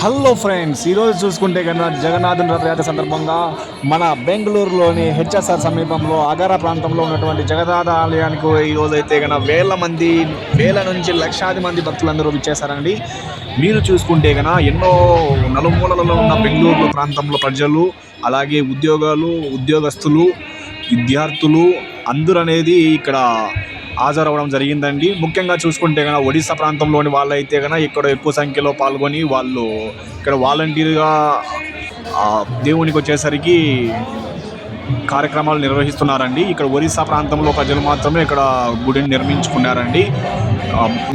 Hello friends, ఈరోజు చూసుకుంటే కనుక జగన్నాథుని రథయాత్ర సందర్భంగా మన బెంగళూరులోని హెచ్ఎస్ఆర్ సమీపంలో అగార ప్రాంతంలో ఉన్నటువంటి జగన్నాథ ఆలయానికి ఈరోజు అయితే కనుక వేల నుంచి లక్షాది మంది భక్తులందరూ విచ్చేశారండి. మీరు చూసుకుంటే కనుక ఎన్నో నలుమూలలలో ఉన్న బెంగళూరు ప్రాంతంలో ప్రజలు, అలాగే ఉద్యోగస్తులు, విద్యార్థులు అందరూ అనేది ఇక్కడ హాజరవ్వడం జరిగిందండి. ముఖ్యంగా చూసుకుంటే కనుక ఒడిశా ప్రాంతంలోని వాళ్ళైతే కనుక ఇక్కడ ఎక్కువ సంఖ్యలో పాల్గొని వాళ్ళు ఇక్కడ వాలంటీర్గా దేవునికి వచ్చేసరికి కార్యక్రమాలు నిర్వహిస్తున్నారండి. ఇక్కడ ఒరిస్సా ప్రాంతంలో ప్రజలు మాత్రమే ఇక్కడ గుడిని నిర్మించుకున్నారండి.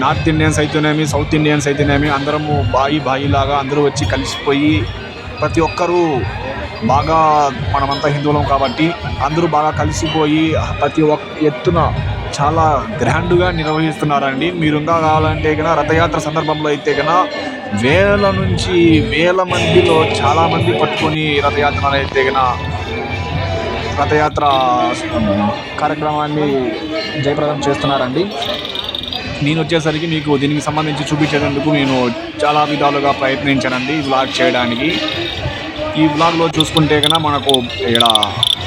నార్త్ ఇండియన్స్ అయితేనేమి, సౌత్ ఇండియన్స్ అయితేనేమి అందరము బాయిలాగా అందరూ వచ్చి కలిసిపోయి ప్రతి ఒక్కరూ బాగా, మనమంతా హిందువులం కాబట్టి అందరూ బాగా కలిసిపోయి ప్రతి ఒక్క ఎత్తున చాలా గ్రాండ్గా నిర్వహిస్తున్నారండి. మీరు ఇంకా కావాలంటే కనుక రథయాత్ర సందర్భంలో అయితే కనుక వేల మందిలో చాలామంది పట్టుకొని రథయాత్ర కార్యక్రమాన్ని జయప్రదం చేస్తున్నారండి. నేను వచ్చేసరికి మీకు దీనికి సంబంధించి చూపించేందుకు నేను చాలా విధాలుగా ప్రయత్నించానండి ఈ వ్లాగ్ చేయడానికి. ఈ వ్లాగ్లో చూసుకుంటే కనుక మనకు ఇక్కడ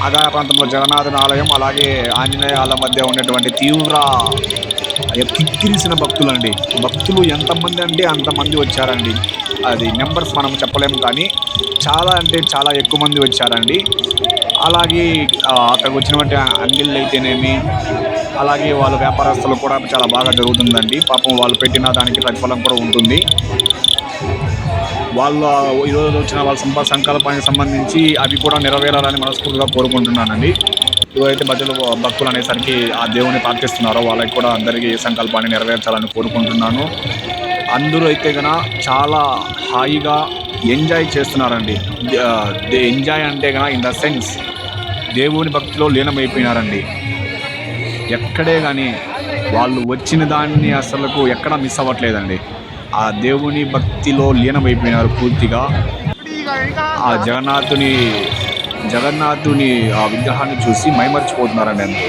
అగార ప్రాంతంలో జగన్నాథుని ఆలయం, అలాగే ఆంజనేయ ఆలయం మధ్య ఉన్నటువంటి తీవ్ర కిక్కిరిసిన భక్తులు ఎంతమంది అంటే అంతమంది వచ్చారండి. అది నెంబర్స్ మనం చెప్పలేము, కానీ చాలా అంటే చాలా ఎక్కువ మంది వచ్చారండి. అలాగే అక్కడికి వచ్చినటువంటి అంగిళ్ళు అయితేనేమి, అలాగే వాళ్ళ వ్యాపారస్తులు కూడా చాలా బాగా జరుగుతుందండి. పాపం వాళ్ళు పెట్టిన దానికి ప్రతిఫలం కూడా ఉంటుంది. వాళ్ళ ఈరోజు వచ్చిన వాళ్ళ సంకల్పానికి సంబంధించి అవి కూడా నెరవేరాలని మనస్ఫూర్తిగా కోరుకుంటున్నానండి. ఎవరైతే భక్తులు అనేసరికి ఆ దేవుని ప్రార్థిస్తున్నారో వాళ్ళకి కూడా అందరికీ సంకల్పాన్ని నెరవేర్చాలని కోరుకుంటున్నాను. అందరూ అయితే కనుక చాలా హాయిగా ఎంజాయ్ చేస్తున్నారండి. ఎంజాయ్ అంటే కనుక ఇన్ ద సెన్స్ దేవుని భక్తిలో లీనమైపోయినారండి. ఎక్కడే కానీ వాళ్ళు వచ్చిన దాన్ని అసలు ఎక్కడా మిస్ అవ్వట్లేదండి. ఆ దేవుని భక్తిలో లీనమైపోయినారు పూర్తిగా. ఆ జగన్నాథుని ఆ విగ్రహాన్ని చూసి మైమర్చిపోతున్నారండి అందరూ.